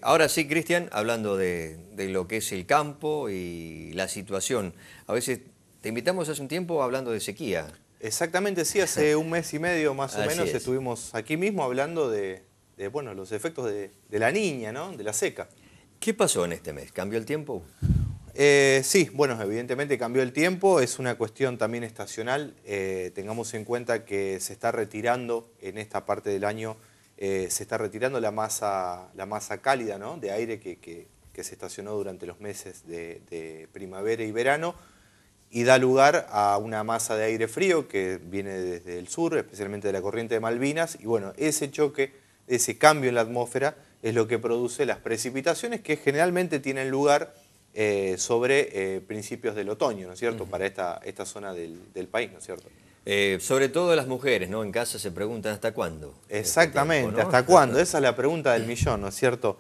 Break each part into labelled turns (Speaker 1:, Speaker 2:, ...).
Speaker 1: Ahora sí, Cristian, hablando de lo que es el campo y la situación. A veces te invitamos hace un tiempo hablando de sequía.
Speaker 2: Exactamente, sí, hace un mes y medio más o
Speaker 1: Así
Speaker 2: menos
Speaker 1: es.
Speaker 2: estuvimos aquí mismo hablando bueno, los efectos de la niña, ¿no? De la seca.
Speaker 1: ¿Qué pasó en este mes? ¿Cambió el tiempo?
Speaker 2: Sí, bueno, evidentemente cambió el tiempo, es una cuestión también estacional. Tengamos en cuenta que se está retirando en esta parte del año, se está retirando la masa cálida, ¿no? De aire que se estacionó durante los meses de primavera y verano, y da lugar a una masa de aire frío que viene desde el sur, especialmente de la corriente de Malvinas, y bueno, ese choque, ese cambio en la atmósfera es lo que produce las precipitaciones que generalmente tienen lugar sobre principios del otoño, ¿no es cierto?, para esta zona del país, ¿no es cierto?
Speaker 1: Sobre todo las mujeres, ¿no? En casa se preguntan hasta cuándo este tiempo,
Speaker 2: Exactamente,
Speaker 1: ¿no?
Speaker 2: ¿hasta cuándo? Esa es la pregunta del millón, ¿no es cierto?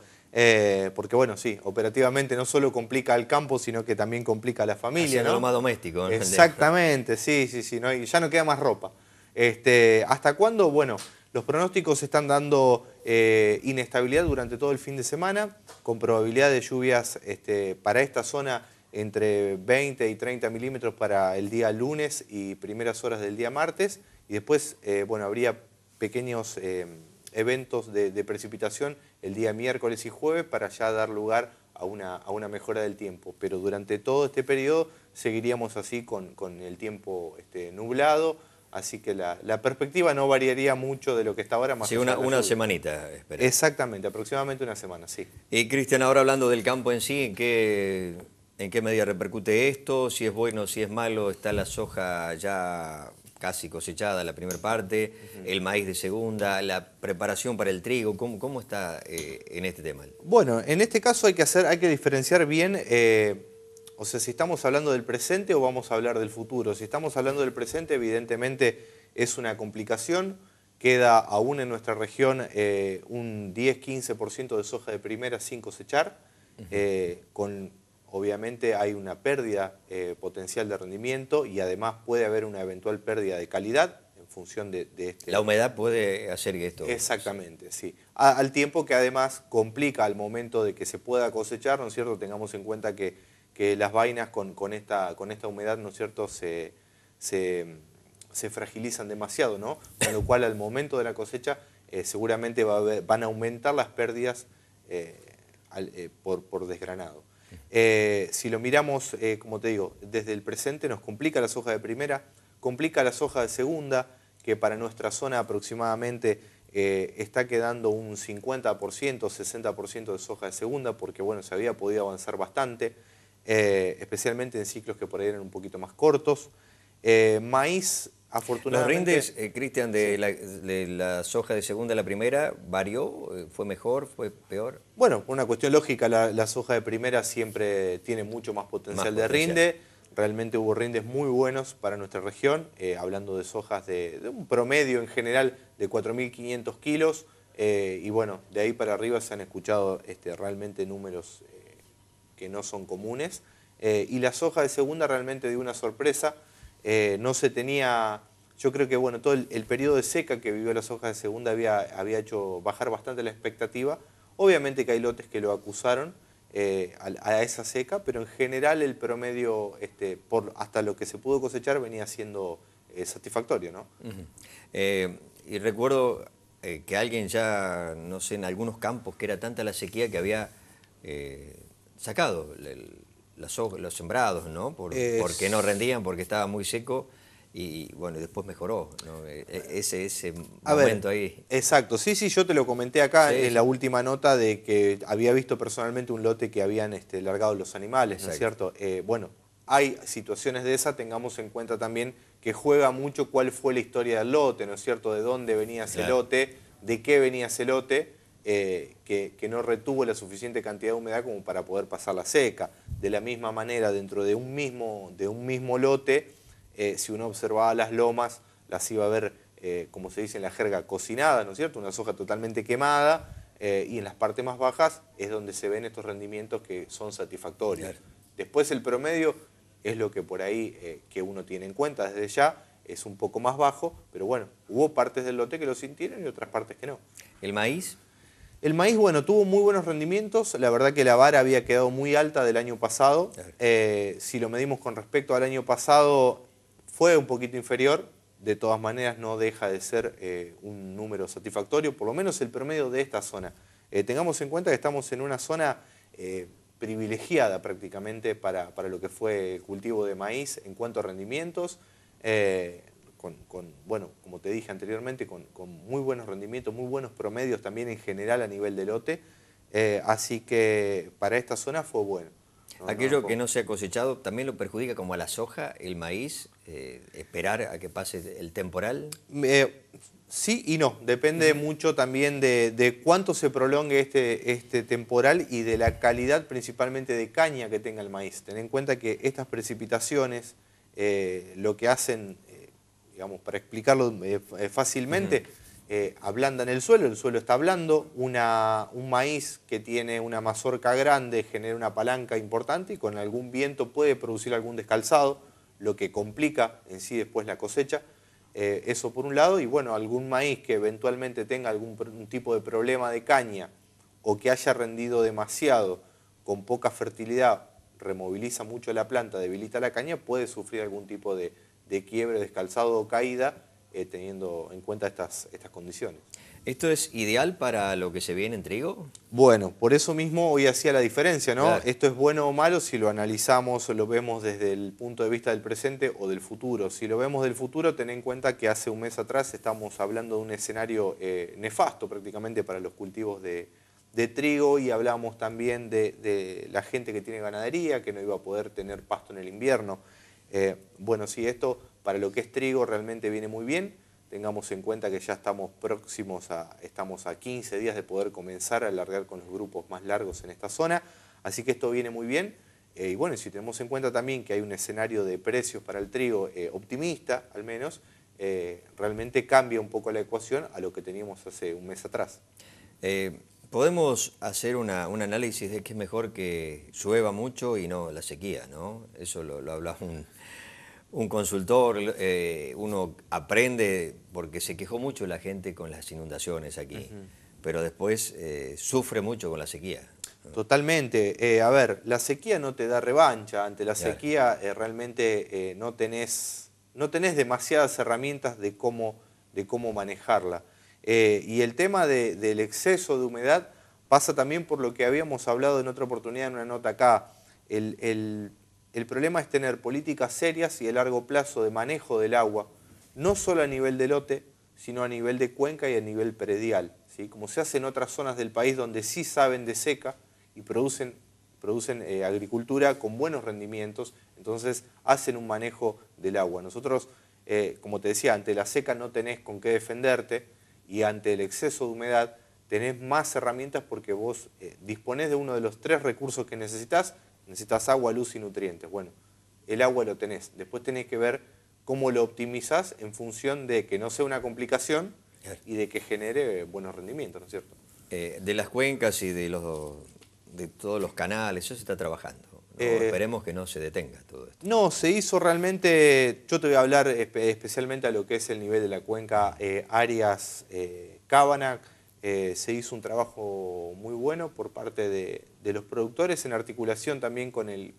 Speaker 2: Porque bueno, sí, operativamente no solo complica al campo, sino que también complica a la familia,
Speaker 1: Haciéndolo
Speaker 2: ¿no?
Speaker 1: más doméstico, ¿no?
Speaker 2: Exactamente, sí, sí, sí, no, y ya no queda más ropa. ¿Hasta cuándo? Bueno, los pronósticos están dando inestabilidad durante todo el fin de semana, con probabilidad de lluvias para esta zona entre 20 y 30 milímetros para el día lunes y primeras horas del día martes, y después, bueno, habría pequeños eventos de precipitación el día miércoles y jueves para ya dar lugar a una mejora del tiempo. Pero durante todo este periodo seguiríamos así con el tiempo nublado, así que la perspectiva no variaría mucho de lo que está ahora, más
Speaker 1: Sí,
Speaker 2: allá de la
Speaker 1: una
Speaker 2: lluvia.
Speaker 1: semanita, espera.
Speaker 2: Exactamente, aproximadamente una semana, sí.
Speaker 1: Y Cristian, ahora hablando del campo en sí, ¿en qué medida repercute esto? Si es bueno, si es malo, está la soja ya casi cosechada, la primera parte, el maíz de segunda, la preparación para el trigo, ¿cómo está en este tema?
Speaker 2: Bueno, en este caso hay que diferenciar bien, o sea, si estamos hablando del presente o vamos a hablar del futuro. Si estamos hablando del presente, evidentemente es una complicación. Queda aún en nuestra región un 10-15% de soja de primera sin cosechar, obviamente hay una pérdida potencial de rendimiento y además puede haber una eventual pérdida de calidad en función de
Speaker 1: La humedad puede hacer que esto...
Speaker 2: Exactamente, sí. Al tiempo que además complica al momento de que se pueda cosechar, ¿no es cierto? Tengamos en cuenta que las vainas con esta humedad, ¿no es cierto?, se fragilizan demasiado, ¿no? Con lo cual al momento de la cosecha seguramente van a aumentar las pérdidas por desgranado. Si lo miramos, como te digo, desde el presente nos complica la soja de primera, complica la soja de segunda, que para nuestra zona aproximadamente está quedando un 50%, 60% de soja de segunda, porque bueno, se había podido avanzar bastante, especialmente en ciclos que por ahí eran un poquito más cortos. Maíz,
Speaker 1: ¿Los
Speaker 2: afortunadamente...
Speaker 1: rindes, Cristian,
Speaker 2: Sí.
Speaker 1: de la soja de segunda a la primera, varió? ¿Fue mejor? ¿Fue peor?
Speaker 2: Bueno, por una cuestión lógica, la soja de primera siempre tiene mucho más
Speaker 1: Más
Speaker 2: potencial de
Speaker 1: potencial.
Speaker 2: rinde. Realmente hubo rindes muy buenos para nuestra región, hablando de sojas de un promedio en general de 4.500 kilos. Y bueno, de ahí para arriba se han escuchado realmente números que no son comunes. Y la soja de segunda realmente dio una sorpresa. No se tenía... Yo creo que bueno, todo el periodo de seca que vivió la soja de segunda había hecho bajar bastante la expectativa. Obviamente que hay lotes que lo acusaron a esa seca, pero en general el promedio, hasta lo que se pudo cosechar, venía siendo satisfactorio, ¿no?
Speaker 1: Y recuerdo que alguien ya, no sé, en algunos campos, que era tanta la sequía que había sacado los sembrados, ¿no? Porque no rendían, porque estaba muy seco y bueno, después mejoró, ¿no? Ese
Speaker 2: A ver,
Speaker 1: momento ahí.
Speaker 2: exacto. Sí, sí, yo te lo comenté acá
Speaker 1: Sí,
Speaker 2: en la
Speaker 1: sí,
Speaker 2: última nota de que había visto personalmente un lote que habían largado los animales, ¿no es
Speaker 1: exacto.
Speaker 2: cierto? Bueno, hay situaciones de esa, tengamos en cuenta también que juega mucho cuál fue la historia del lote, ¿no es cierto? De dónde venía ese
Speaker 1: Claro.
Speaker 2: lote, de qué venía ese lote, que no retuvo la suficiente cantidad de humedad como para poder pasar la seca. De la misma manera, dentro de un mismo lote, si uno observaba las lomas, las iba a ver, como se dice en la jerga, cocinadas, ¿no es cierto? Una soja totalmente quemada, y en las partes más bajas es donde se ven estos rendimientos que son satisfactorios.
Speaker 1: Claro.
Speaker 2: Después el promedio es lo que por ahí que uno tiene en cuenta desde ya, es un poco más bajo, pero bueno, hubo partes del lote que lo sintieron y otras partes que no.
Speaker 1: ¿El maíz?
Speaker 2: El maíz, bueno, tuvo muy buenos rendimientos. La verdad que la vara había quedado muy alta del año pasado.
Speaker 1: Claro.
Speaker 2: Si lo medimos con respecto al año pasado, fue un poquito inferior. De todas maneras, no deja de ser un número satisfactorio, por lo menos el promedio de esta zona. Tengamos en cuenta que estamos en una zona privilegiada prácticamente para lo que fue el cultivo de maíz en cuanto a rendimientos. Bueno, como te dije anteriormente, con muy buenos rendimientos, muy buenos promedios también en general a nivel de lote. Así que para esta zona fue bueno.
Speaker 1: Aquello que no se ha cosechado también lo perjudica como a la soja, el maíz, esperar a que pase el temporal.
Speaker 2: Sí y no, depende mucho también de cuánto se prolongue este temporal y de la calidad principalmente de caña que tenga el maíz. Ten en cuenta que estas precipitaciones lo que hacen, digamos, para explicarlo fácilmente, ablandan el suelo está blando, un maíz que tiene una mazorca grande genera una palanca importante y con algún viento puede producir algún descalzado, lo que complica en sí después la cosecha. Eso por un lado, y bueno, algún maíz que eventualmente tenga algún tipo de problema de caña o que haya rendido demasiado con poca fertilidad, removiliza mucho la planta, debilita la caña, puede sufrir algún tipo de quiebre, descalzado o caída, teniendo en cuenta estas condiciones.
Speaker 1: ¿Esto es ideal para lo que se viene en trigo?
Speaker 2: Bueno, por eso mismo hoy hacía la diferencia, ¿no?
Speaker 1: Claro.
Speaker 2: Esto es bueno o malo si lo analizamos o lo vemos desde el punto de vista del presente o del futuro. Si lo vemos del futuro, ten en cuenta que hace un mes atrás estamos hablando de un escenario nefasto prácticamente para los cultivos de trigo y hablamos también de la gente que tiene ganadería, que no iba a poder tener pasto en el invierno. Bueno, sí, esto para lo que es trigo realmente viene muy bien. Tengamos en cuenta que ya estamos estamos a 15 días de poder comenzar a alargar con los grupos más largos en esta zona, así que esto viene muy bien. Y bueno, si tenemos en cuenta también que hay un escenario de precios para el trigo optimista, al menos, realmente cambia un poco la ecuación a lo que teníamos hace un mes atrás.
Speaker 1: Podemos hacer un análisis de que es mejor que llueva mucho y no la sequía, ¿no? Eso lo hablaba un consultor, uno aprende porque se quejó mucho la gente con las inundaciones aquí, pero después sufre mucho con la sequía, ¿no?
Speaker 2: Totalmente. A ver, la sequía no te da revancha. Ante la sequía realmente no tenés demasiadas herramientas de cómo manejarla. Y el tema del exceso de humedad pasa también por lo que habíamos hablado en otra oportunidad en una nota acá. El problema es tener políticas serias y a largo plazo de manejo del agua, no solo a nivel de lote, sino a nivel de cuenca y a nivel predial, ¿sí? Como se hace en otras zonas del país donde sí saben de seca y producen agricultura con buenos rendimientos, entonces hacen un manejo del agua. Nosotros, como te decía, ante la seca no tenés con qué defenderte y ante el exceso de humedad tenés más herramientas porque vos disponés de uno de los 3 recursos que necesitas agua, luz y nutrientes. Bueno, el agua lo tenés. Después tenés que ver cómo lo optimizás en función de que no sea una complicación y de que genere buenos rendimientos, ¿no es cierto?
Speaker 1: De las cuencas y de todos los canales, eso se está trabajando, ¿no? Esperemos que no se detenga todo esto.
Speaker 2: No, se hizo realmente, yo te voy a hablar especialmente a lo que es el nivel de la cuenca Arias Cábana. Se hizo un trabajo muy bueno por parte de los productores en articulación también con el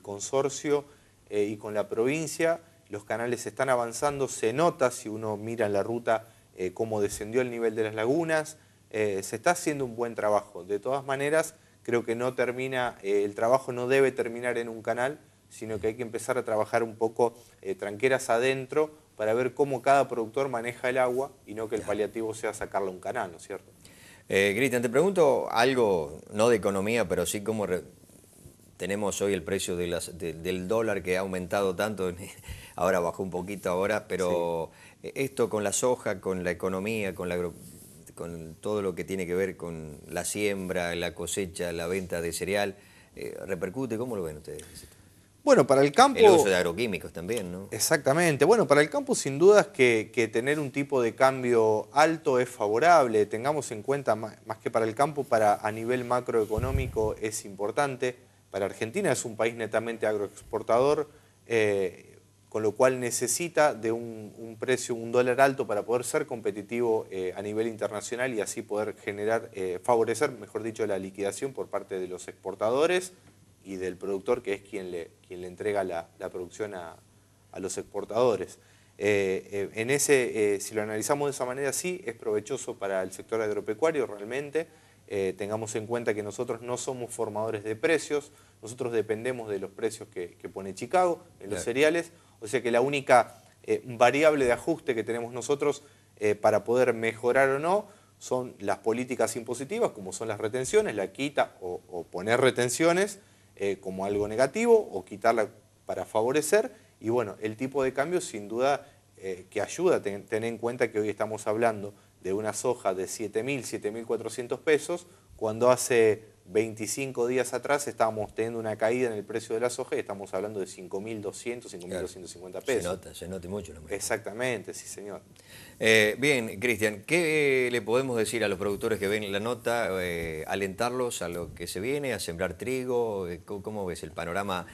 Speaker 2: consorcio y con la provincia. Los canales están avanzando, se nota si uno mira en la ruta cómo descendió el nivel de las lagunas. Se está haciendo un buen trabajo. De todas maneras, creo que el trabajo no debe terminar en un canal, sino que hay que empezar a trabajar un poco tranqueras adentro para ver cómo cada productor maneja el agua y no que el paliativo sea sacarle un canal, ¿no es cierto?
Speaker 1: Cristian, te pregunto algo, no de economía, pero sí cómo tenemos hoy el precio del dólar que ha aumentado tanto, ahora bajó un poquito ahora, pero sí. Esto con la soja, con la economía, con todo lo que tiene que ver con la siembra, la cosecha, la venta de cereal, ¿repercute? ¿Cómo lo ven ustedes?
Speaker 2: Bueno, para el campo...
Speaker 1: El uso de agroquímicos también, ¿no?
Speaker 2: Exactamente. Bueno, para el campo sin dudas que tener un tipo de cambio alto es favorable. Tengamos en cuenta, más que para el campo, a nivel macroeconómico es importante. Para Argentina es un país netamente agroexportador, con lo cual necesita de un precio, un dólar alto para poder ser competitivo a nivel internacional y así poder generar, favorecer, mejor dicho, la liquidación por parte de los exportadores y del productor, que es quien le entrega la producción a los exportadores. Si lo analizamos de esa manera, sí, es provechoso para el sector agropecuario realmente. Tengamos en cuenta que nosotros no somos formadores de precios, nosotros dependemos de los precios que pone Chicago en los cereales, o sea que la única variable de ajuste que tenemos nosotros para poder mejorar o no son las políticas impositivas, como son las retenciones, la quita o poner retenciones como algo negativo o quitarla para favorecer, y bueno, el tipo de cambio sin duda que ayuda a tener en cuenta que hoy estamos hablando de una soja de 7.000, 7.400 pesos, cuando hace 25 días atrás estábamos teniendo una caída en el precio de la soja y estamos hablando de 5.200, 5.250 pesos.
Speaker 1: Se nota mucho.
Speaker 2: Exactamente, sí señor.
Speaker 1: Bien, Cristian, ¿qué le podemos decir a los productores que ven la nota? ¿Alentarlos a lo que se viene, a sembrar trigo? ¿Cómo ves el panorama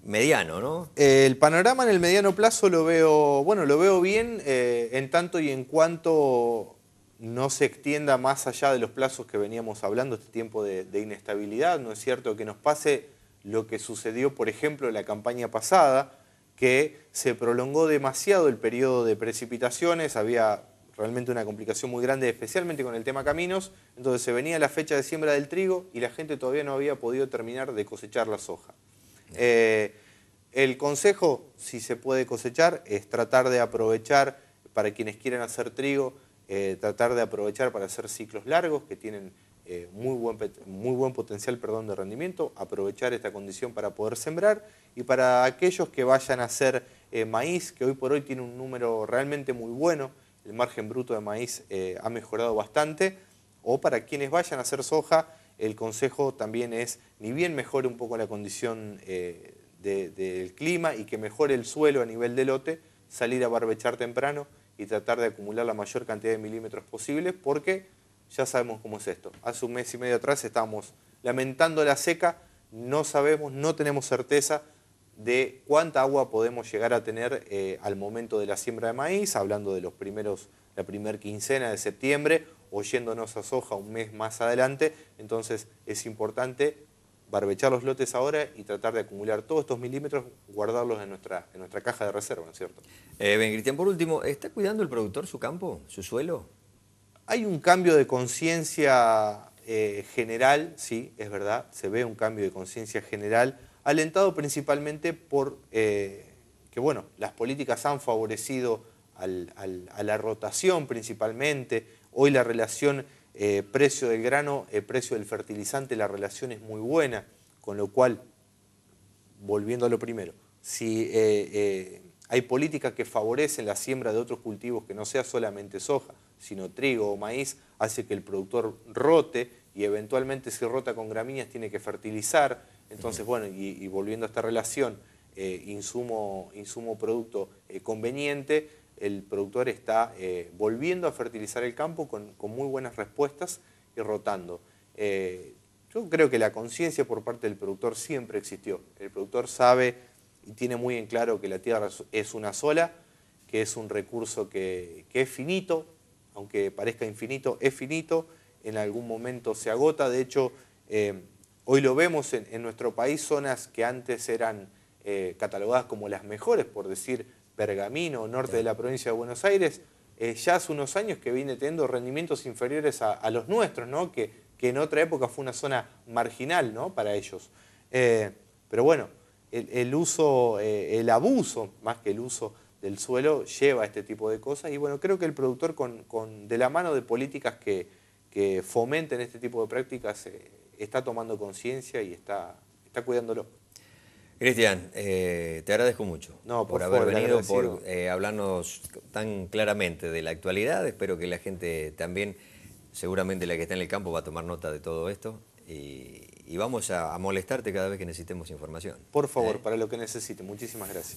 Speaker 1: mediano, no?
Speaker 2: El panorama en el mediano plazo lo veo bien en tanto y en cuanto no se extienda más allá de los plazos que veníamos hablando, este tiempo de inestabilidad. No es cierto que nos pase lo que sucedió, por ejemplo, en la campaña pasada, que se prolongó demasiado el periodo de precipitaciones, había realmente una complicación muy grande, especialmente con el tema caminos, entonces se venía la fecha de siembra del trigo y la gente todavía no había podido terminar de cosechar la soja. El consejo, si se puede cosechar, es tratar de aprovechar, para quienes quieran hacer trigo, tratar de aprovechar para hacer ciclos largos que tienen muy buen potencial de rendimiento, aprovechar esta condición para poder sembrar, y para aquellos que vayan a hacer maíz, que hoy por hoy tiene un número realmente muy bueno, el margen bruto de maíz ha mejorado bastante, o para quienes vayan a hacer soja, el consejo también es, ni bien mejore un poco la condición del clima y que mejore el suelo a nivel de lote, salir a barbechar temprano y tratar de acumular la mayor cantidad de milímetros posible, porque ya sabemos cómo es esto. Hace un mes y medio atrás estábamos lamentando la seca, no sabemos, no tenemos certeza de cuánta agua podemos llegar a tener al momento de la siembra de maíz, hablando de la primera quincena de septiembre, o yéndonos a soja un mes más adelante. Entonces es importante barbechar los lotes ahora y tratar de acumular todos estos milímetros, guardarlos en nuestra caja de reserva, ¿no es cierto?
Speaker 1: Bien, Cristian, por último, ¿está cuidando el productor su campo, su suelo?
Speaker 2: Hay un cambio de conciencia general, sí, es verdad, se ve un cambio de conciencia general, alentado principalmente por que, bueno, las políticas han favorecido a la rotación principalmente. Hoy la relación precio del grano, precio del fertilizante, la relación es muy buena, con lo cual, volviendo a lo primero, si hay políticas que favorecen la siembra de otros cultivos que no sea solamente soja, sino trigo o maíz, hace que el productor rote y eventualmente si rota con gramíneas tiene que fertilizar. Entonces, bueno, y volviendo a esta relación insumo-producto conveniente, el productor está volviendo a fertilizar el campo con muy buenas respuestas y rotando. Yo creo que la conciencia por parte del productor siempre existió. El productor sabe y tiene muy en claro que la tierra es una sola, que es un recurso que es finito, aunque parezca infinito, es finito, en algún momento se agota. De hecho, hoy lo vemos en nuestro país, zonas que antes eran catalogadas como las mejores, por decir Pergamino, norte de la provincia de Buenos Aires, ya hace unos años que viene teniendo rendimientos inferiores a los nuestros, ¿no? Que en otra época fue una zona marginal, ¿no? Para ellos. Pero bueno, el abuso, más que el uso del suelo, lleva a este tipo de cosas, y bueno, creo que el productor de la mano de políticas que fomenten este tipo de prácticas está tomando conciencia y está cuidándolo.
Speaker 1: Cristian, te agradezco mucho por haber venido, por hablarnos tan claramente de la actualidad. Espero que la gente también, seguramente la que está en el campo, va a tomar nota de todo esto y vamos a molestarte cada vez que necesitemos información.
Speaker 2: Por favor, para lo que necesite. Muchísimas gracias.